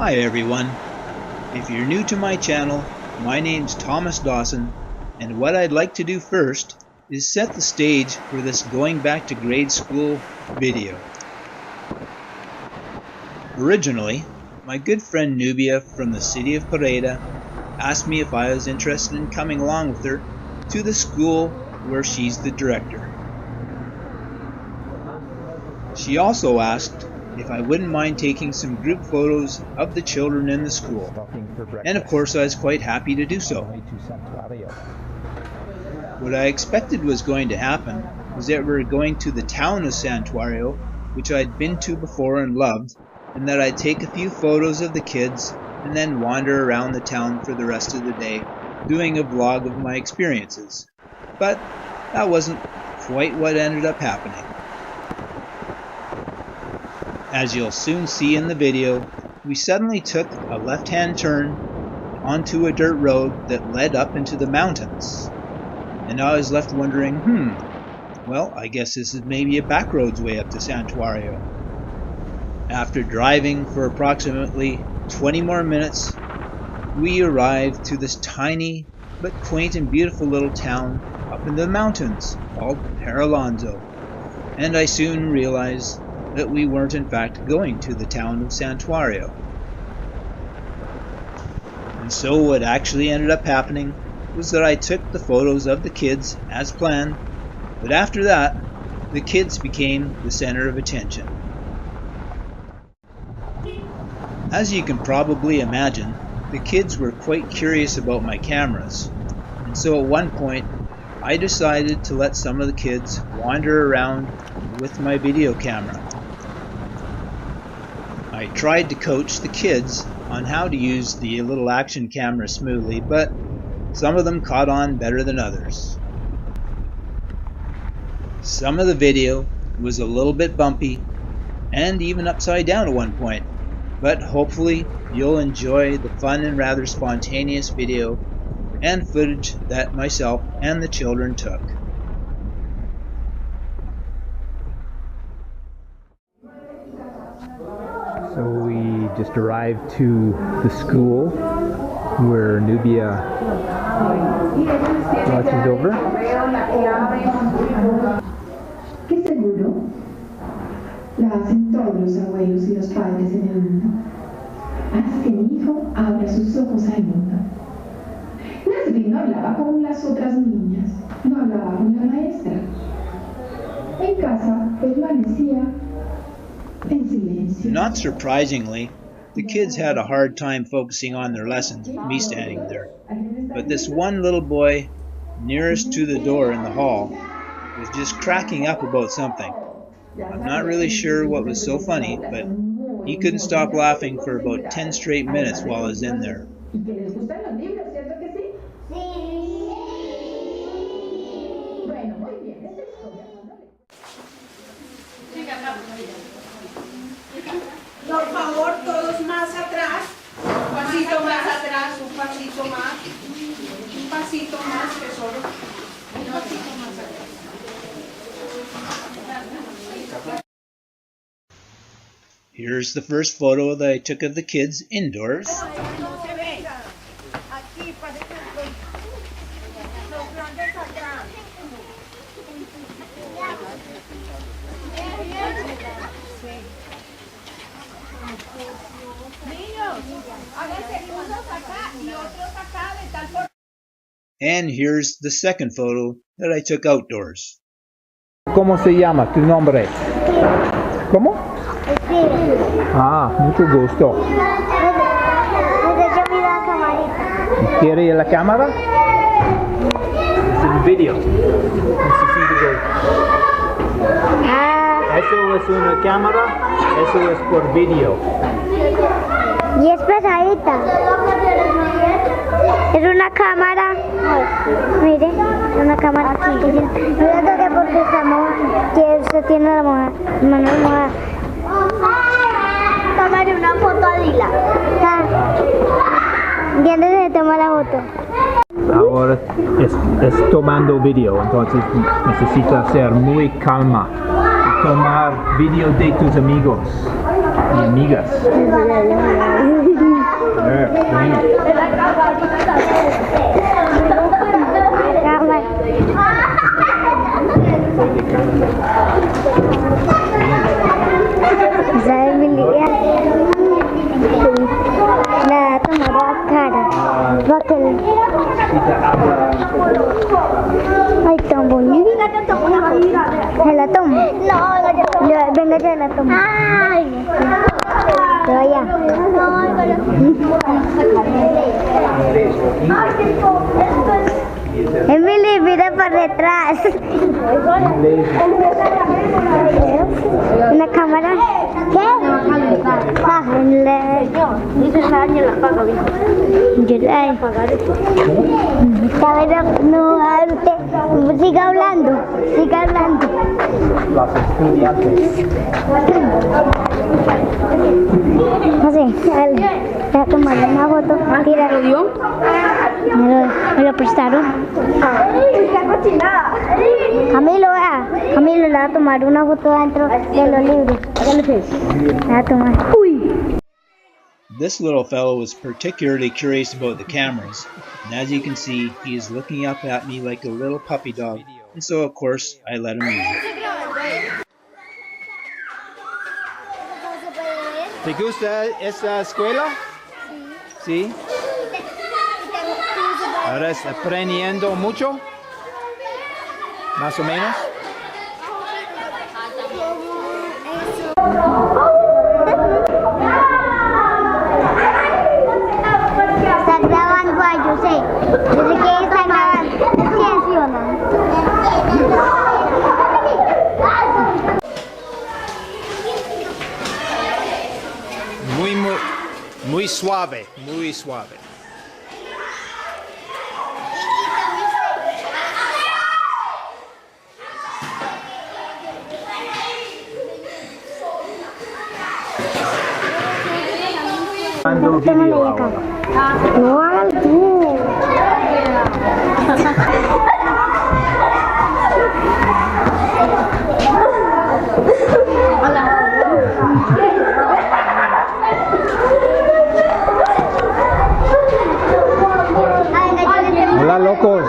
Hi everyone. If you're new to my channel, my name's Thomas Dawson, and what I'd like to do first is set the stage for this going back to grade school video. Originally, my good friend Nubia from the city of Pareda asked me if I was interested in coming along with her to the school where she's the director. She also asked if I wouldn't mind taking some group photos of the children in the school, and of course I was quite happy to do so. What I expected was going to happen was that we were going to the town of Santuario, which I'd been to before and loved, and that I'd take a few photos of the kids and then wander around the town for the rest of the day doing a vlog of my experiences. But that wasn't quite what ended up happening. As you'll soon see in the video, we suddenly took a left-hand turn onto a dirt road that led up into the mountains. And I was left wondering, well, I guess this is maybe a back roads way up to Santuario. After driving for approximately 20 more minutes, we arrived to this tiny but quaint and beautiful little town up in the mountains called Peralonso. And I soon realized that we weren't in fact going to the town of Santuario. And so what actually ended up happening was that I took the photos of the kids as planned, but after that, the kids became the center of attention. As you can probably imagine, the kids were quite curious about my cameras, and so at one point I decided to let some of the kids wander around with my video camera. I tried to coach the kids on how to use the little action camera smoothly, but some of them caught on better than others. Some of the video was a little bit bumpy and even upside down at one point, but hopefully you'll enjoy the fun and rather spontaneous video and footage that myself and the children took. So we just arrived to the school where Nubia watches over. ¿Qué seguro? La hacen todos los abuelos y los padres en el mundo. Haz que mi hijo abra sus ojos al mundo. Nasby no hablaba con las otras niñas, no hablaba con la maestra. En casa permanecía en silencio. Not surprisingly, the kids had a hard time focusing on their lessons with me standing there. But this one little boy nearest to the door in the hall was just cracking up about something. I'm not really sure what was so funny, but he couldn't stop laughing for about 10 straight minutes while I was in there. Por favor, todos más atrás, un pasito más atrás, un pasito más, que solo, un pasito más atrás. Here's the first photo that I took of the kids indoors. And here's the second photo that I took outdoors. ¿Cómo se llama tu nombre? ¿Cómo? Ah, mucho gusto. ¿Quiere la cámara? Es un video. Eso es una cámara, eso es por video. Y es pesadita. Es una cámara. Mire, es una cámara aquí. Mira que porque estamos, que usted tiene la mano mojada. Tómale una foto a Dila. ¿Y dónde se toma la foto? Ahora es tomando video, entonces necesita ser muy calma y tomar video de tus amigos. y amigas. Bueno. ¿Sabes mi liga? La tomaba cara. Ay, tan bonito. ¿Se la tomo? No, venga, ya la tomo. Ay, pero ya. Emily, mira para detrás. ¿Una cámara? ¿Qué? Dice el año la paga, no, siga hablando. Los estudiantes. No sé, voy a tomar una foto. Tira. Me lo prestaron. Camilo le va a tomar una foto dentro de los libros. Le va a tomar. This little fellow was particularly curious about the cameras, and as you can see, he is looking up at me like a little puppy dog, and so of course I let him use it. ¿Te gusta esta escuela? Sí. ¿Ahora estás aprendiendo mucho? ¿Más o menos? Está grabando, yo sé. Yo sé que está grabando. ¿Sí o no? Muy suave, muy suave. Mando video ahora. Hola, locos.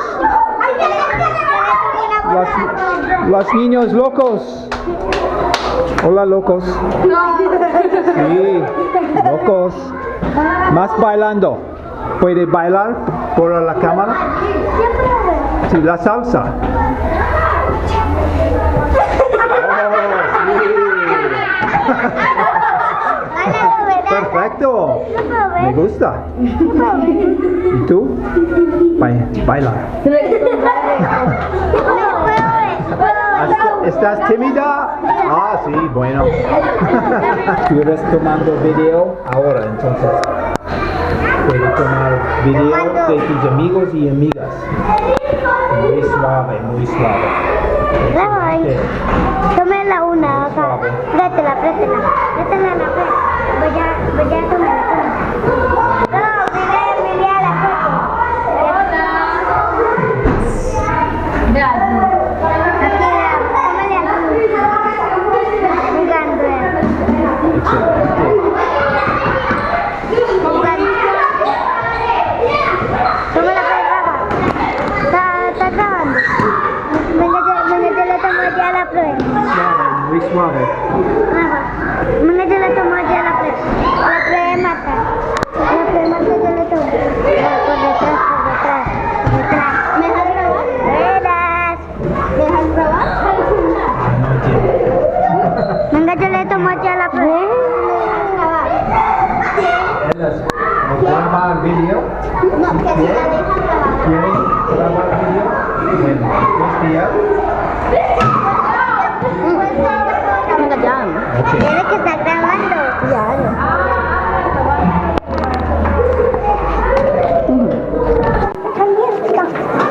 Los niños locos. Hola, locos. Sí, locos. Más bailando. ¿Puede bailar por la cámara? Sí, la salsa. Perfecto. Me gusta. ¿Y tú? Baila. ¿Estás tímida? Ah, sí, bueno. Tú eres tomando video ahora, entonces. Puedes tomar video de tus amigos y amigas. Muy suave, muy suave. Tómela una acá. Préstela la frente. Voy a tomarla. No, mire a la foto. Muy suave. Venga, yo le tomo ya la prueba. La prueba mata. La prueba mata, yo le tomo. Por detrás. ¿Me dejas probar? ¿Me dejas probar? Venga, yo le tomo ya la prueba. ¿Grabar video? No, que si la dejas grabar. ¿Quieres grabar video? Bueno, Tiene que estar grabando.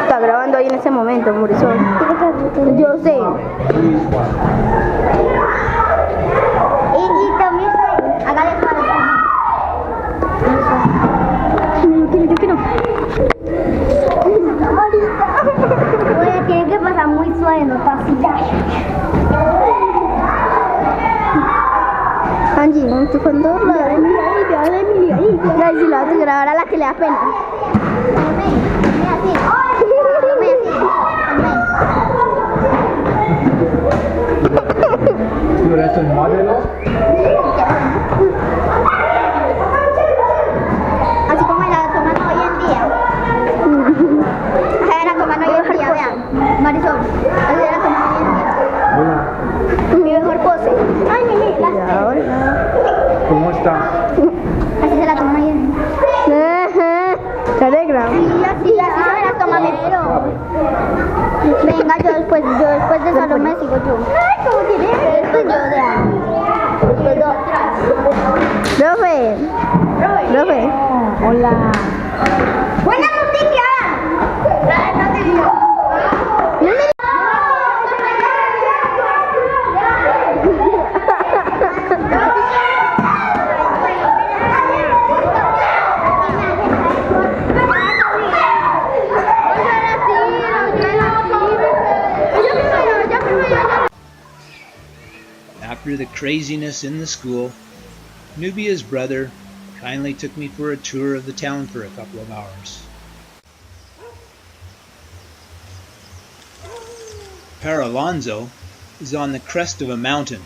Está grabando ahí en ese momento, Mauricio. Yo sé. Y también hágale para acá. Yo quiero. Oye, tiene que pasar muy suave, no pasa ya. Angie, cuando la de Emilia ahí. No, si la vas a grabar a la que le da pena. ¿Tú eres un modelo? Así como la toman hoy en día. Así la toman hoy en día, vean. Marisol, así la toman hoy en día. Hola. Mi mejor pose. Ay, Mimi, ¿Cómo está? así se la toman hoy en día. ¿Se alegra? Sí, así se la toman. Venga, yo después de Salomé sigo yo. Ay, ¿cómo tiene? Después yo de Ana. Después yo atrás. Profe. Hola. ¡Buena noticia! ¡Buena noticia! After the craziness in the school, Nubia's brother kindly took me for a tour of the town for a couple of hours. Paralonso is on the crest of a mountain,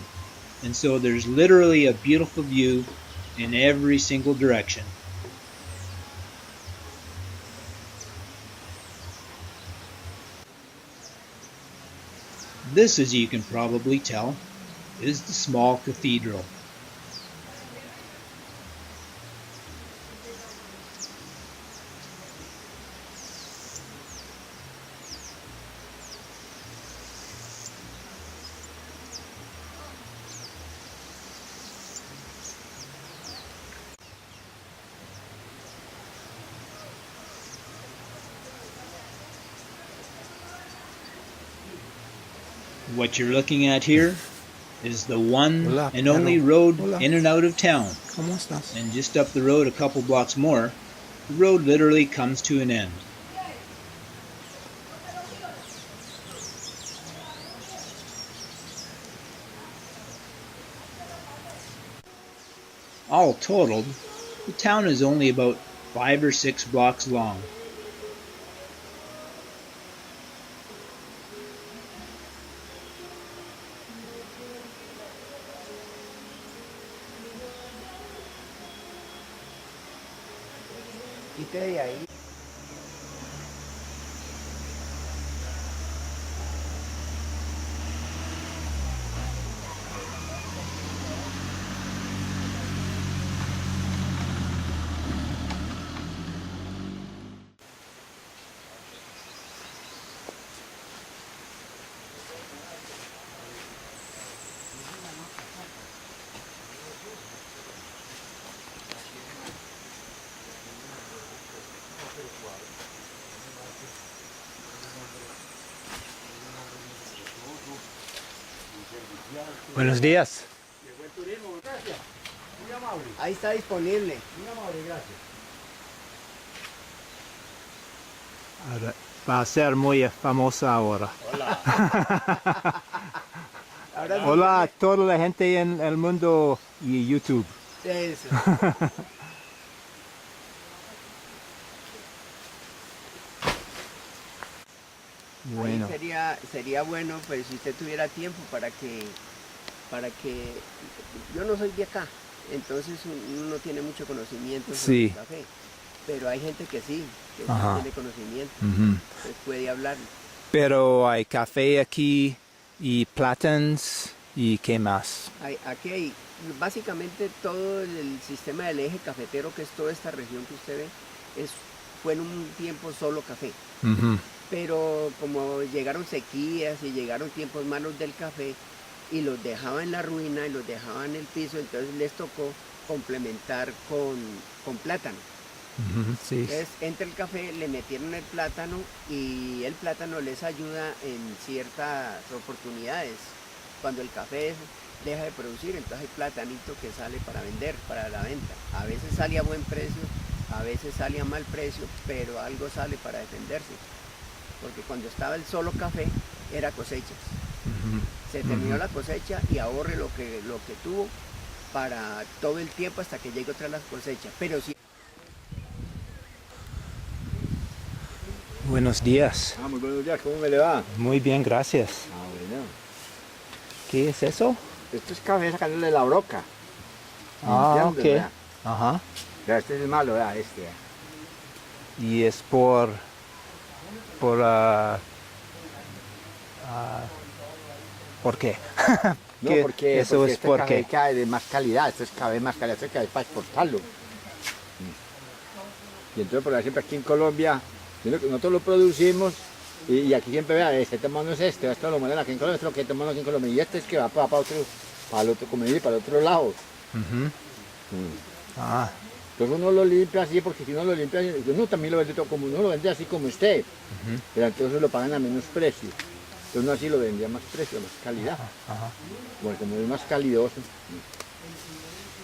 and so there's literally a beautiful view in every single direction. This, as you can probably tell, is the small cathedral. What you're looking at here is the one Hola, and only Perro. road Hola. in and out of town. ¿Cómo estás? And just up the road a couple blocks more, the road literally comes to an end. All totaled, the town is only about 5 or 6 blocks long. Quite de ahí. Buenos días. Ahí está disponible. Ahora, va a ser muy famosa ahora. Ahora sí. Hola a toda la gente en el mundo y YouTube. Eso. Bueno. Ahí sería bueno, pues, si usted tuviera tiempo para que yo no soy de acá, entonces uno no tiene mucho conocimiento sobre Sí. el café, pero hay gente que sí Ajá. tiene conocimiento, Ujú. pues puede hablar. Pero hay café aquí y plátanos y qué más. Aquí hay básicamente todo el sistema del eje cafetero, que es toda esta región que usted ve, fue en un tiempo solo café. Ujú. Pero como llegaron sequías y llegaron tiempos malos del café y los dejaban en la ruina y los dejaban en el piso, entonces les tocó complementar con plátano. Ujú, sí. Entonces entre el café le metieron el plátano y el plátano les ayuda en ciertas oportunidades. Cuando el café deja de producir, entonces hay platanito que sale para vender, para la venta. A veces sale a buen precio, a veces sale a mal precio, pero algo sale para defenderse. Porque cuando estaba el solo café, era cosechas. Ujú. Se terminó la cosecha y ahorre lo que tuvo para todo el tiempo hasta que llegue otra la cosecha. Pero sí. Buenos días. Muy buenos días, ¿cómo me le va? Muy bien, gracias. Bueno. ¿Qué es eso? Esto es café sacándole la broca. Ok. ¿Vea? Ajá. Vea, este es el malo, vea, este. Vea. Y es por ¿por qué? No, ¿Qué? porque, Eso porque es este porque café cae de más calidad, esto es café más calidad, esto es café para exportarlo. Y entonces por ejemplo aquí en Colombia, nosotros lo producimos y aquí siempre vea, este tomando es este, esto lo muelen aquí en Colombia, esto es lo que tomamos aquí en Colombia, y este es que va para el otro, como dice, para el otro lado. Ujú. Ah, Entonces uno lo limpia así, porque si no lo limpia, uno también lo vende todo como uno lo vende así como esté, pero entonces lo pagan a menos precio. Entonces uno así lo vendía a más precio, a más calidad. ajá. Bueno, como es más calidoso.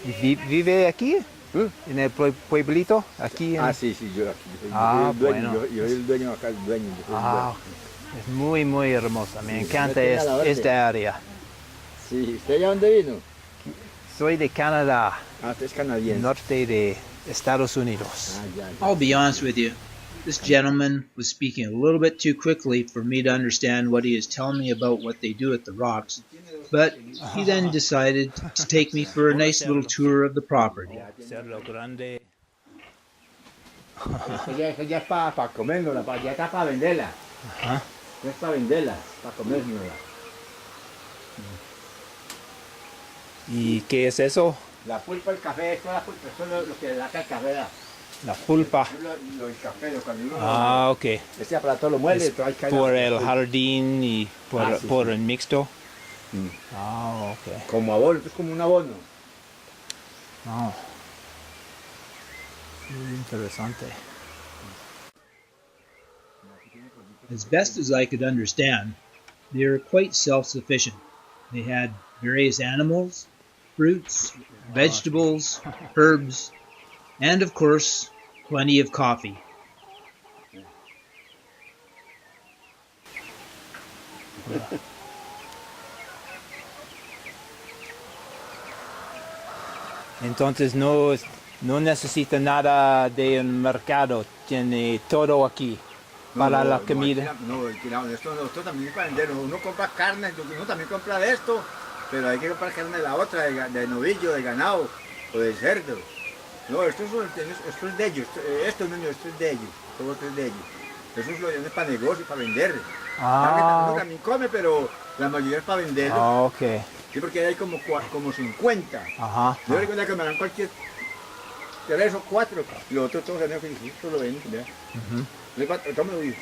¿Y vive aquí? ¿Eh? ¿En el pueblito? Aquí en... Sí, yo aquí. Ah, Yo soy el dueño, bueno. yo soy el dueño acá, el dueño. Yo soy el Ah, dueño. es muy, muy hermosa. Me Sí, encanta ¿dónde tiene la verde? esta área. Sí, ¿usted ya dónde vino? Soy de Canadá, Usted es canadiense. norte de Estados Unidos. Ya. I'll be honest with you. This gentleman was speaking a little bit too quickly for me to understand what he is telling me about what they do at the rocks, but he then decided to take me for a nice little tour of the property. Cerro Grande. Eso ya es para comérnosla, ya está para venderla. Ajá. Ya es para venderla, para comérnosla. ¿Y qué es eso? La pulpa del café, esto es la pulpa, eso es lo que le da al café. La pulpa. Lo del café, lo cuando uno Ah, ok. este aparato lo muele, Es todo hay que por el jardín y por, sí, por sí. el mixto. Mm. Ah, ok. Como abono, esto es como un abono. Ah. Muy interesante. As best as I could understand, they were quite self-sufficient. They had various animals, fruits, vegetables, herbs, and of course, plenty of coffee. Entonces no necesita nada del mercado, tiene todo aquí para la comida. Esto también es para vender. Uno compra carne, uno también compra de esto, pero hay que comprar carne de la otra, de novillo, de ganado o de cerdo. No, esto es de ellos, esto es de ellos, todo esto es de ellos. Eso es lo es para negocio, para vender. Carne uno también come, pero la mayoría es para venderlo. Ah, ok. Sí, porque hay como 50. Ajá. Yo recuerdo que me dan cualquier 3 o 4, y los otros todos que esto lo venden, ¿verdad? Tómalo, hijo.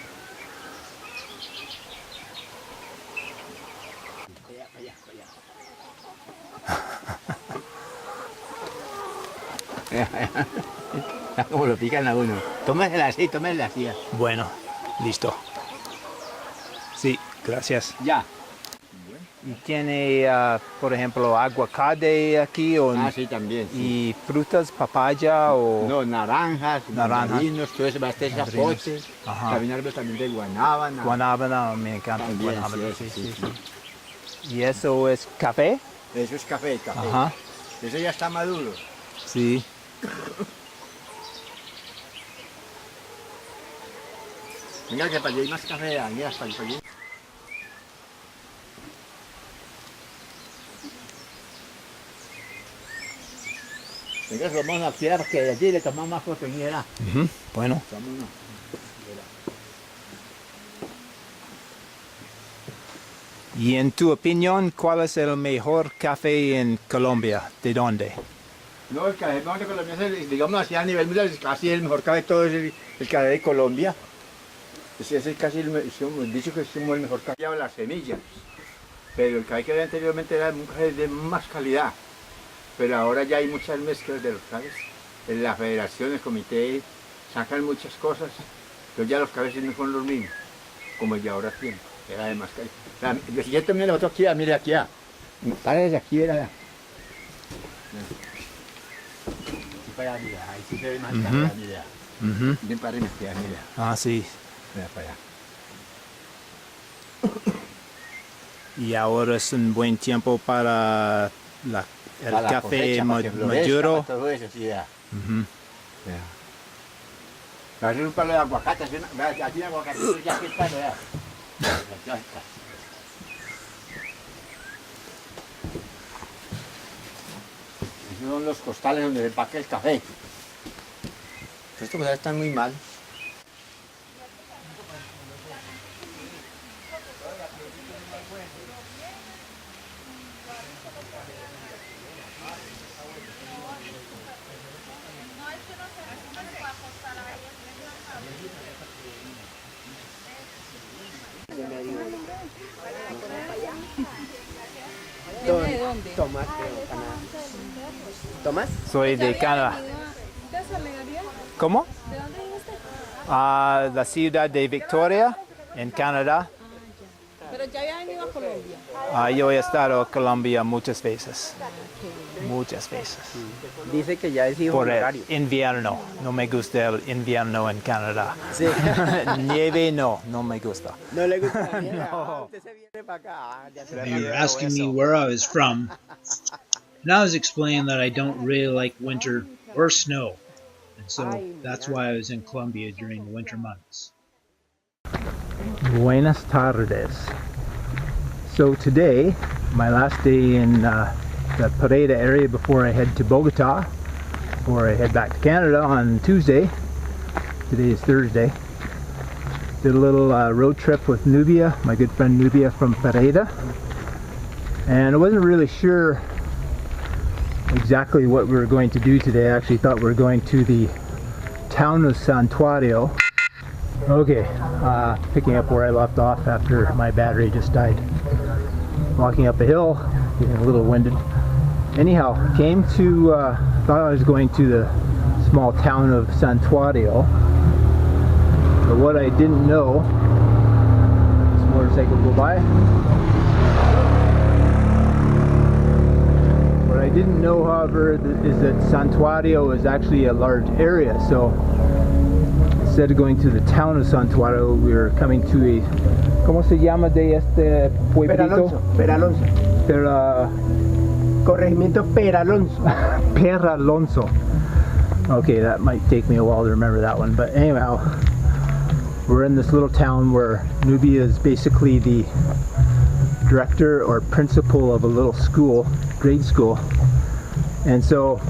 Como lo pican a uno. Tómesela así, ya. Bueno, listo. Sí, gracias. Ya. ¿Y tiene, por ejemplo, aguacate aquí? O, Sí, también. Sí. ¿Y frutas, papaya o...? No, naranjas, mandarinos, todo eso, zapote, Ajá. también árboles también de guanábana. Guanábana, me encanta También, guanábana. sí, Sí. sí. ¿Y eso es café? Eso es café. Ajá. Eso ya está maduro. Sí. Venga, que para allá hay más café, mira, para allá. Venga, vamos a tirar porque de allí le tomamos más fotos. Mira. Bueno. Y en tu opinión, ¿cuál es el mejor café en Colombia? ¿De dónde? No, el café de Colombia, digamos así a nivel mundial, es casi el mejor café de todo, es el café de Colombia. Ese es casi el dicho que es el mejor café. Lleva las semillas, pero el café que había anteriormente era un café de más calidad. Pero ahora ya hay muchas mezclas de los cafés. En la federación, el comité, sacan muchas cosas. Entonces ya los cafés no son los mismos, como el de ahora tiene. Era de más calidad. El siguiente, mira, el otro aquí, mire aquí. Para desde aquí, mira. Aquí para allá, mira. Ahí sí se ve más calidad, mira. Bien para arriba, mira. Ah, sí. Mira para allá. Y ahora es un buen tiempo para la El café maduro. Todo eso, sí, ya. A ver un palo de aguacate, aquí hay aguacate, ya aquí está, ya. Ya está. Esos son los costales donde se empaca el café. Estos costales están muy mal. ¿De dónde? Tomás, creo, Canadá. ¿Tomás? Soy de Canadá. ¿Cómo? ¿De dónde viniste? La ciudad de Victoria, en Canadá. Pero ya había venido a Colombia. Yo he estado en Colombia muchas veces. Muchas veces. Dice que ya es hijo Por el honorario. invierno. No me gusta el invierno en Canadá. Sí. Nieve no me gusta. No le gusta la nieve. No. Usted se viene para acá. Ya se They were asking me where I was from, and I was explaining that I don't really like winter or snow, and so that's why I was in Colombia during the winter months. Buenas tardes. So today, my last day in the Pareda area before I head to Bogota, before I head back to Canada on Tuesday. Today is Thursday. Did a little road trip with Nubia, my good friend Nubia from Pareda. And I wasn't really sure exactly what we were going to do today. I actually thought we were going to the town of Santuario. Okay, picking up where I left off after my battery just died. Walking up a hill, getting a little winded. Anyhow, came to, thought I was going to the small town of Santuario. But what I didn't know, this motorcycle go by. What I didn't know, however, is that Santuario is actually a large area. So instead of going to the town of Santuario, we were coming to a, ¿cómo se llama de este pueblito? Peralonso. Corregimiento Peralonso. Peralonso. Okay, that might take me a while to remember that one, but anyhow, we're in this little town where Nubia is basically the director or principal of a little school, grade school, and so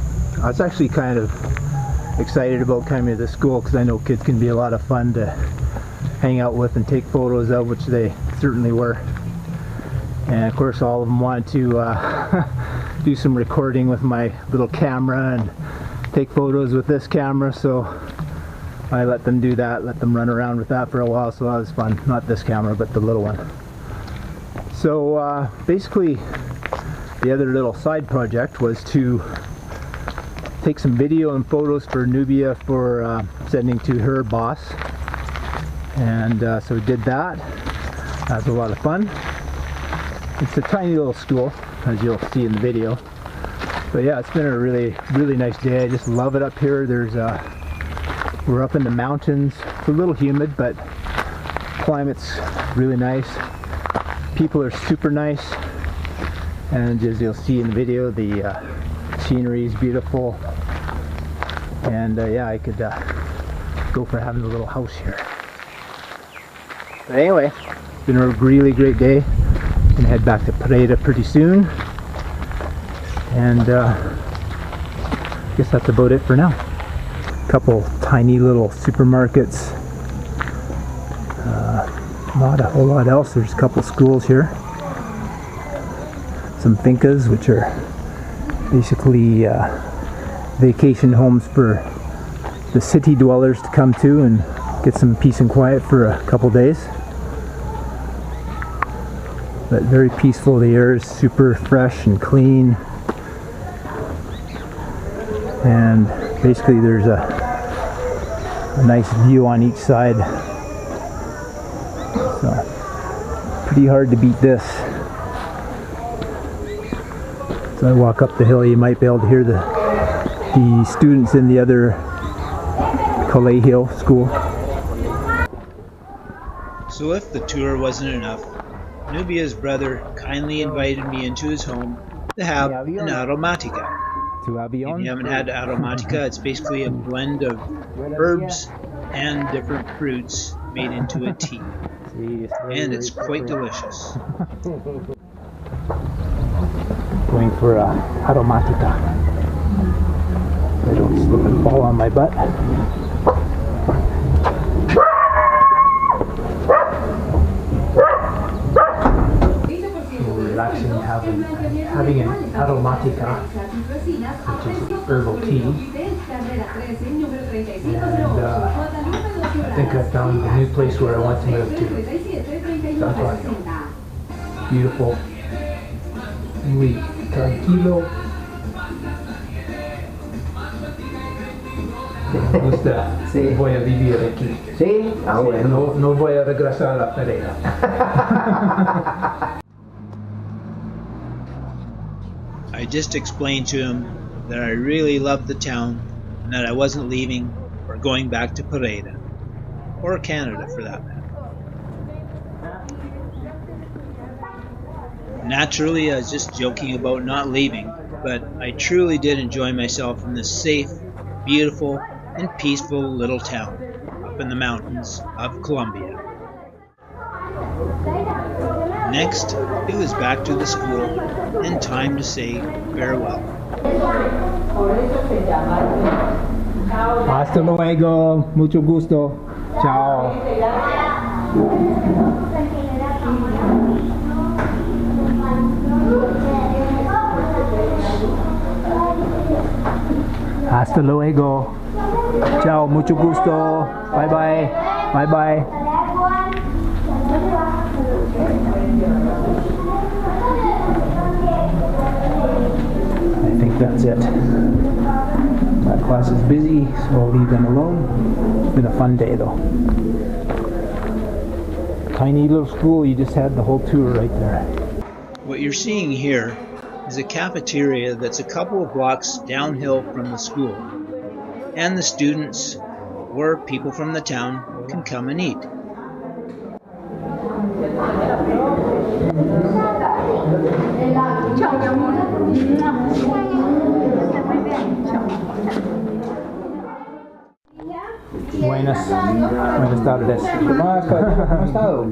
I was actually kind of excited about coming to the school because I know kids can be a lot of fun to hang out with and take photos of, which they certainly were. And of course all of them wanted to do some recording with my little camera and take photos with this camera, so I let them do that, let them run around with that for a while, so that was fun. Not this camera, but the little one. So basically the other little side project was to take some video and photos for Nubia for sending to her boss, and so we did that. That was a lot of fun. It's a tiny little school, as you'll see in the video, but yeah, it's been a really nice day. I just love it up here. There's we're up in the mountains. It's a little humid, but climate's really nice. People are super nice, and as you'll see in the video, the scenery is beautiful, and yeah, I could go for having a little house here. But anyway, it's been a really great day. Gonna head back to Pareda pretty soon, and I guess that's about it for now. Couple tiny little supermarkets, not a whole lot else. There's a couple schools here, some fincas, which are basically vacation homes for the city dwellers to come to and get some peace and quiet for a couple days. But very peaceful. The air is super fresh and clean, and basically there's a nice view on each side, so pretty hard to beat this. As I walk up the hill, you might be able to hear the students in the other Colegio school. So if the tour wasn't enough, Nubia's brother kindly invited me into his home to have an aromatica. Tu If avión. you haven't had aromatica, it's basically a blend of herbs and different fruits made into a tea. Sí, it's very, And very it's quite different. delicious. Going for a aromatica. I don't slip and fall on my butt. Relaxing, having an aromatica, which is herbal tea. And I think I found the new place where I want to move to. Santuario. Beautiful. Muy tranquilo. Me gusta. Sí. Voy a vivir aquí. ¿Sí? Ah, bueno. No voy a regresar a la Pereira. I just explained to him that I really loved the town and that I wasn't leaving or going back to Pereira, or Canada for that matter. Naturally, I was just joking about not leaving, but I truly did enjoy myself in this safe, beautiful, and peaceful little town up in the mountains of Colombia. Next, it was back to the school and time to say farewell. Hasta luego. Mucho gusto. Ciao. Hasta luego. Ciao. Mucho gusto. Bye bye. Bye bye. I think that's it. That class is busy, so I'll leave them alone. It's been a fun day though. Tiny little school, you just had the whole tour right there. What you're seeing here is a cafeteria that's a couple of blocks downhill from the school, and the students or people from the town can come and eat. Buenas tardes. ¿Cómo has estado?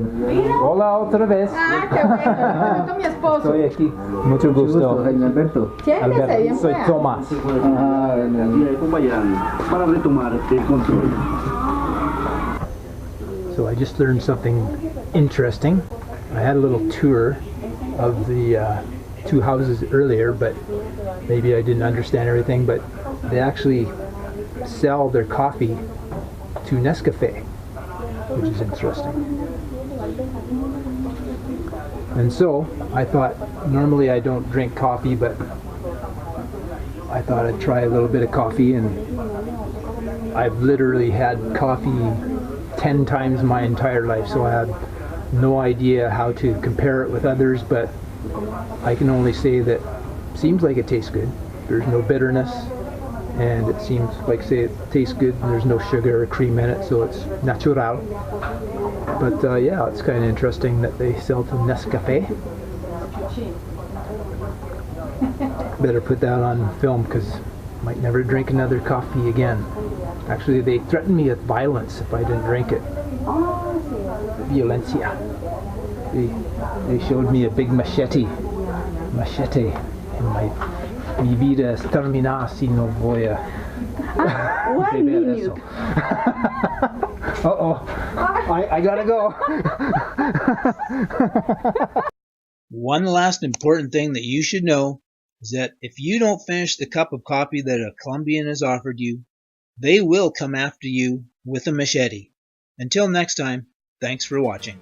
Hola otra vez. Ah, qué bueno. Estoy con mi esposo. Estoy aquí. Mucho gusto. Alberto. Siéntese, Alberto, bien soy pueda. Tomás. Para retomar el control. So I just learned something interesting. I had a little tour of the two houses earlier, but maybe I didn't understand everything, but they actually sell their coffee to Nescafe, which is interesting. And so I thought, normally I don't drink coffee, but I thought I'd try a little bit of coffee, and I've literally had coffee 10 times my entire life, so I had no idea how to compare it with others, but I can only say that it seems like it tastes good. There's no bitterness, and it seems like, say, it tastes good, and there's no sugar or cream in it, so it's natural. But yeah, it's kind of interesting that they sell to Nescafe. Better put that on film, because I might never drink another coffee again. Actually, they threatened me with violence if I didn't drink it. Violencia. They showed me a big machete. Machete. And mi vida es terminada si no voy a beber eso. Uh-oh. I gotta go. One last important thing that you should know is that if you don't finish the cup of coffee that a Colombian has offered you, they will come after you with a machete. Until next time, thanks for watching.